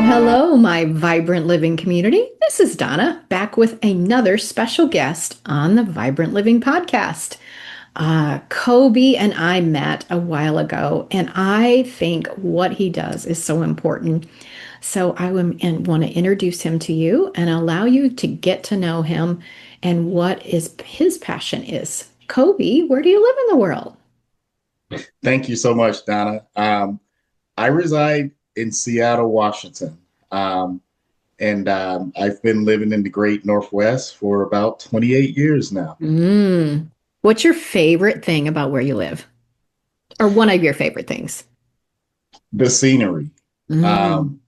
Hello, my vibrant living community. This is Donna back with another special guest on the Vibrant Living podcast. Kobie and I met a while ago, and I think what he does is so important. So I want to introduce him to you and allow you to get to know him and what is his passion is. Kobie, where do you live in the world? Thank you so much, Donna. I reside in Seattle, Washington, and I've been living in the great Northwest for about 28 years now. What's your favorite thing about where you live? Or one of your favorite things? The scenery. Mm, Um,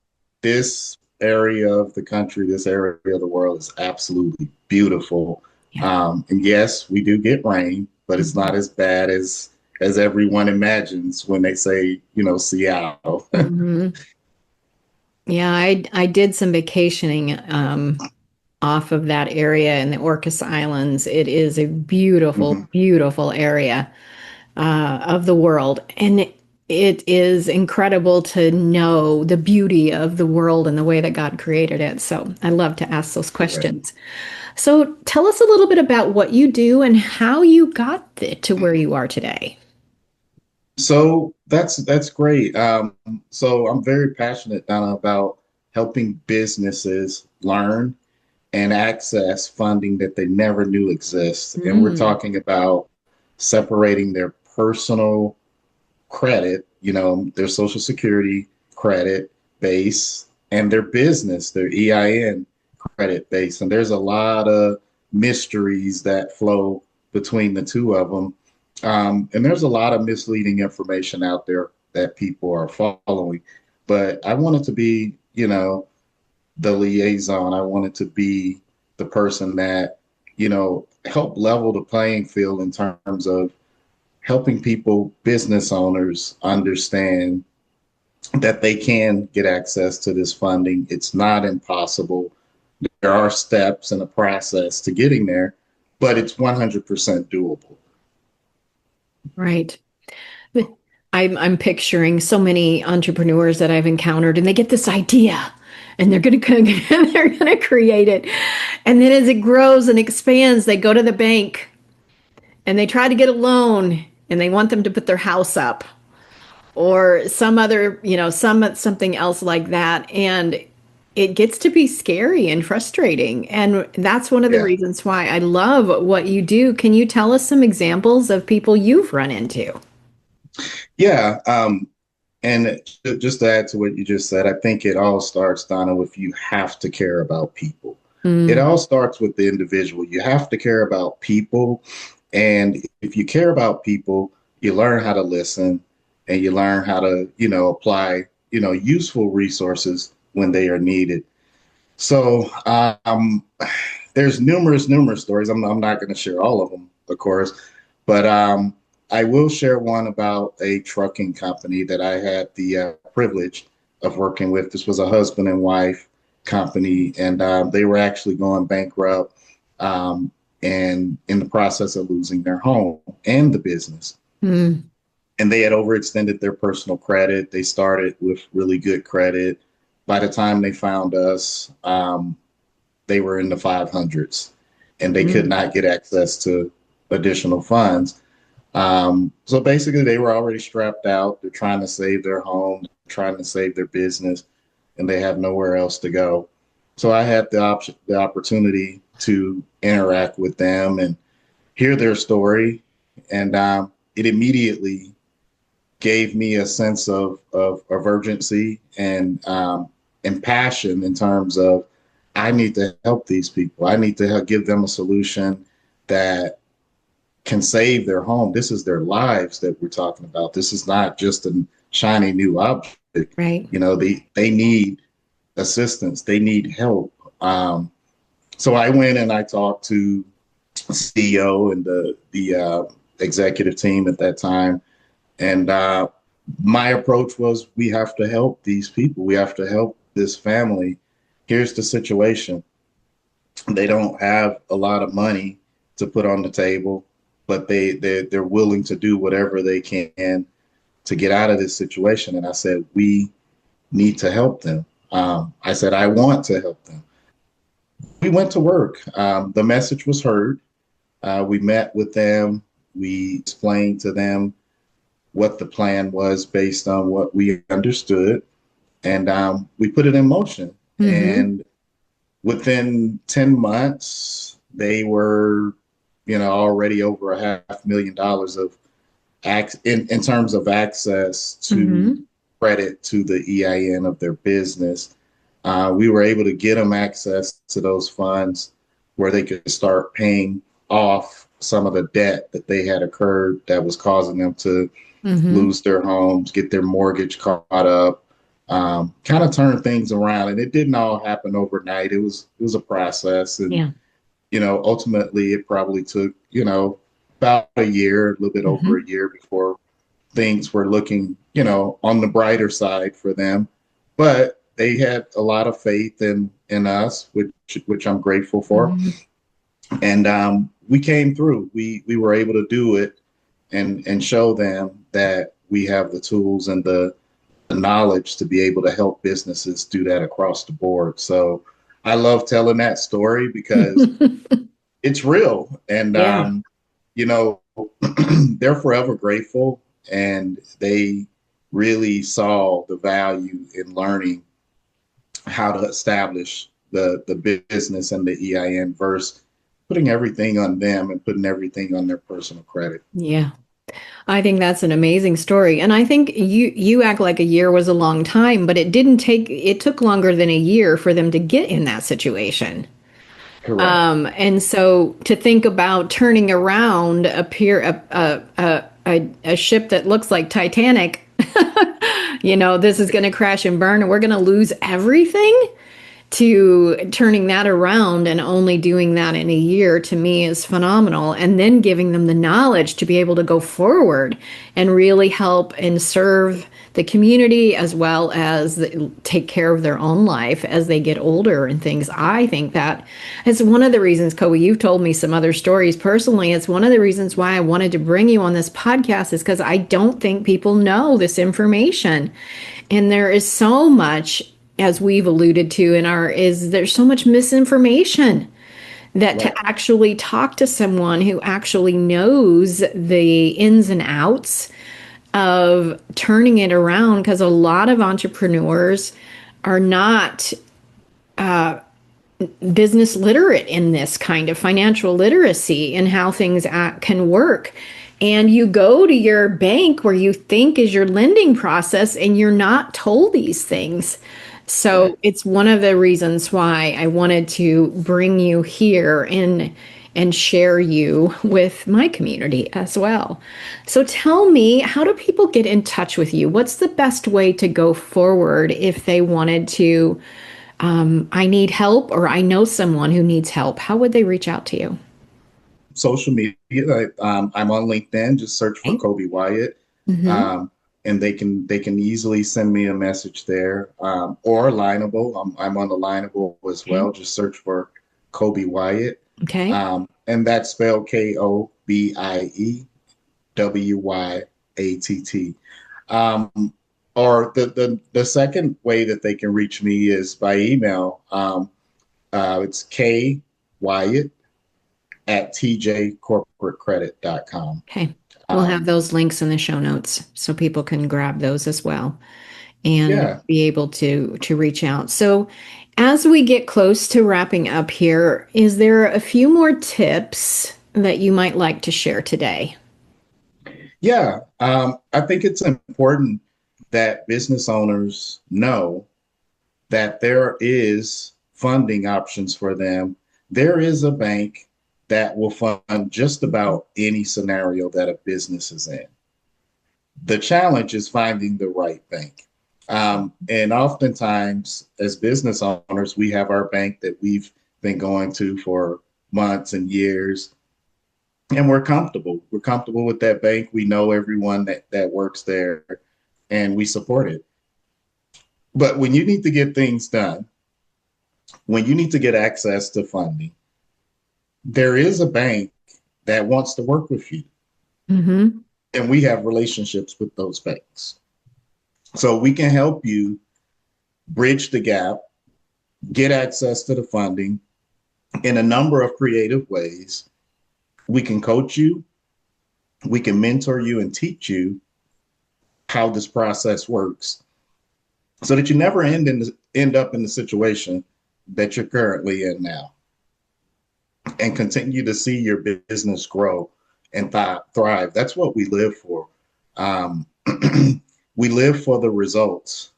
this area of the country, this area of the world is absolutely beautiful. yeah. And yes, we do get rain, but it's Mhm. not as bad as everyone imagines when they say, Seattle. Mhm. Yeah, I did some vacationing off of that area in the Orcas Islands. It is a beautiful, Mhm. beautiful area of the world, and it is incredible to know the beauty of the world and the way that God created it. So I love to ask those Correct. questions. So tell us a little bit about what you do and how you got to where you are today. So that's great. So I'm very passionate, Donna, about helping businesses learn and access funding that they never knew exists. And we're Mm, talking about separating their personal credit, their social security credit base, and their business, their EIN credit base. And there's a lot of mysteries that flow between the two of them. And there's a lot of misleading information out there that people are following. But I wanted to be, the liaison. I wanted to be the person that, help level the playing field in terms of helping people, business owners, understand that they can get access to this funding. It's not impossible. There are steps and a process to getting there, but it's 100% doable. right. I'm picturing so many entrepreneurs that I've encountered, and they get this idea, and they're gonna create it, and then as it grows and expands, they go to the bank and they try to get a loan, and they want them to put their house up or some other, something else like that, and it gets to be scary and frustrating, and that's one of the Yeah. reasons why I love what you do. Can you tell us some examples of people you've run into? Yeah. And just to add to what you just said, I think it all starts, Donna, with you have to care about people. It Mm, all starts with the individual. You have to care about people. And if you care about people, you learn how to listen and you learn how to, apply, useful resources when they are needed. So there's numerous stories. I'm not going to share all of them, of course, but I will share one about a trucking company that I had the privilege of working with. This was a husband and wife company, and they were actually going bankrupt um, and in the process of losing their home and the business. mm, And they had overextended their personal credit. They started with really good credit. By the time they found us, they were in the 500s and they could mm. not get access to additional funds. So basically, they were already strapped out. They're trying to save their home, trying to save their business, and they have nowhere else to go. So I had the opportunity to interact with them and hear their story, and it immediately gave me a sense of urgency and passion in terms of I need to help these people. I need to help give them a solution that can save their home. This is their lives that we're talking about. This is not just a shiny new object. Right. They need assistance. They need help. So I went and I talked to the CEO and the executive team at that time, and my approach was we have to help these people. We have to help this family. Here's the situation. They don't have a lot of money to put on the table, but they're willing to do whatever they can to get out of this situation. And I said, we need to help them. I said, I want to help them. We went to work. The message was heard. We met with them. We explained to them what the plan was based on what we understood. And we put it in motion. Mm-hmm. And within 10 months, they were, already over $500,000 of in terms of access to Mm-hmm. credit to the EIN of their business. We were able to get them access to those funds where they could start paying off some of the debt that they had occurred that was causing them to Mm-hmm. lose their homes, get their mortgage caught up, kind of turn things around. And it didn't all happen overnight. It was a process, and Yeah. ultimately it probably took about a year, a little bit over Mm-hmm. a year before things were looking on the brighter side for them. But they had a lot of faith in us, which I'm grateful for, Mm-hmm. and we came through. We were able to do it and show them that we have the tools and the knowledge to be able to help businesses do that across the board. So I love telling that story because it's real, and Yeah. you know they're forever grateful, and they really saw the value in learning how to establish the business and the EIN versus putting everything on them and putting everything on their personal credit. Yeah. I think that's an amazing story. And I think you act like a year was a long time, but it took longer than a year for them to get in that situation. Correct. And so to think about turning around a ship that looks like Titanic, this is going to crash and burn and we're going to lose everything, to turning that around and only doing that in a year to me is phenomenal. And then giving them the knowledge to be able to go forward and really help and serve the community as well as take care of their own life as they get older and things. I think that is one of the reasons, Kobie, you've told me some other stories personally. It's one of the reasons why I wanted to bring you on this podcast, is because I don't think people know this information. And there is so much, as we've alluded to there's so much misinformation, that to Right. actually talk to someone who actually knows the ins and outs of turning it around, because a lot of entrepreneurs are not business literate in this kind of financial literacy and how things can work. And you go to your bank where you think is your lending process and you're not told these things. Right. So it's one of the reasons why I wanted to bring you here and share you with my community as well. So tell me, how do people get in touch with you? What's the best way to go forward if they wanted to, I need help, or I know someone who needs help? How would they reach out to you? Social media. I'm on LinkedIn. Just search for Okay. Kobie Wyatt, Mm-hmm. and they can easily send me a message there, or Lineable. I'm on the Lineable as Okay. well. Just search for Kobie Wyatt, Okay. and that's spelled KOBIEWYATT. Um, or the second way that they can reach me is by email. It's K Wyatt at tjcorporatecredit.com. Okay. We'll have Um, those links in the show notes so people can grab those as well and yeah. be able to reach out. So as we get close to wrapping up here, is there a few more tips that you might like to share today? Yeah. I think it's important that business owners know that there is funding options for them. There is a bank that will fund just about any scenario that a business is in. The challenge is finding the right bank. And oftentimes, as business owners, we have our bank that we've been going to for months and years, and we're comfortable. We're comfortable with that bank. We know everyone that works there, and we support it. But when you need to get things done, when you need to get access to funding, there is a bank that wants to work with you, Mm-hmm. and we have relationships with those banks. So we can help you bridge the gap, get access to the funding in a number of creative ways. We can coach you, we can mentor you and teach you how this process works so that you never end up in the situation that you're currently in now and continue to see your business grow and thrive. That's what we live for. Um, we live for the results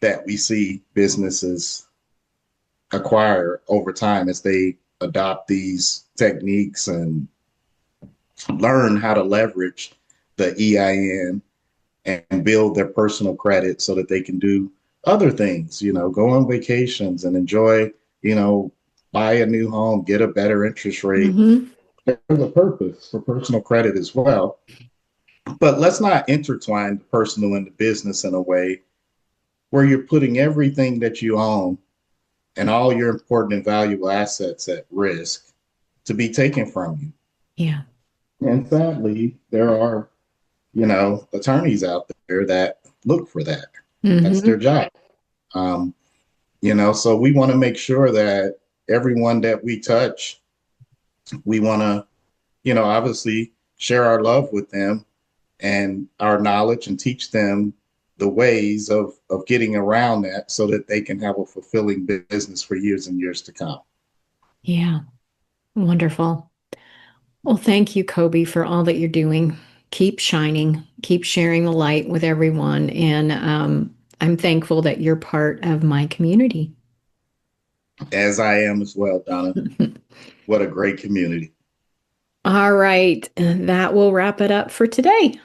that we see businesses acquire over time as they adopt these techniques and learn how to leverage the EIN and build their personal credit so that they can do other things, go on vacations and enjoy, buy a new home, get a better interest rate. Hmm. There's a purpose for personal credit as well. But let's not intertwine the personal and the business in a way where you're putting everything that you own and all your important and valuable assets at risk to be taken from you. Yeah. And sadly, there are, attorneys out there that look for that. That's their Hmm. job. Um, so we want to make sure that everyone that we touch, we want to, obviously share our love with them and our knowledge and teach them the ways of getting around that so that they can have a fulfilling business for years and years to come. Yeah. Wonderful. Well, thank you, Kobie, for all that you're doing. Keep shining, keep sharing the light with everyone. And I'm thankful that you're part of my community. As I am as well, Donna. What a great community. All right. That will wrap it up for today.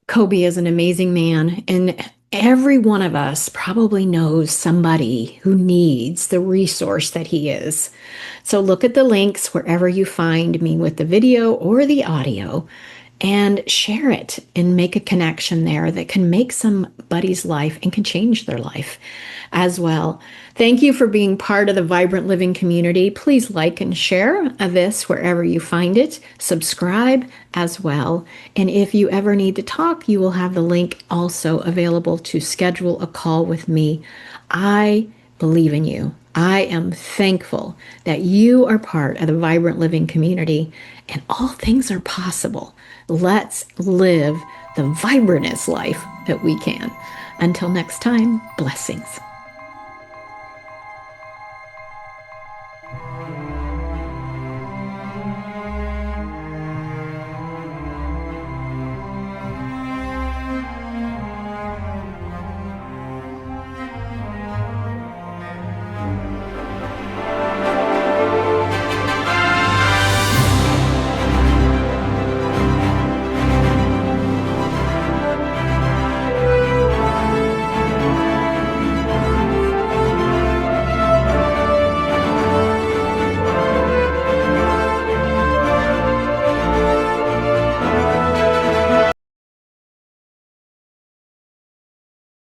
Kobie is an amazing man, and every one of us probably knows somebody who needs the resource that he is. So look at the links wherever you find me with the video or the audio and share it and make a connection there that can make somebody's life and can change their life as well. Thank you for being part of the Vibrant Living community. Please like and share this wherever you find it. Subscribe as well. And if you ever need to talk, you will have the link also available to schedule a call with me. I believe in you. I am thankful that you are part of the Vibrant Living community and all things are possible. Let's live the vibrantest life that we can. Until next time, blessings.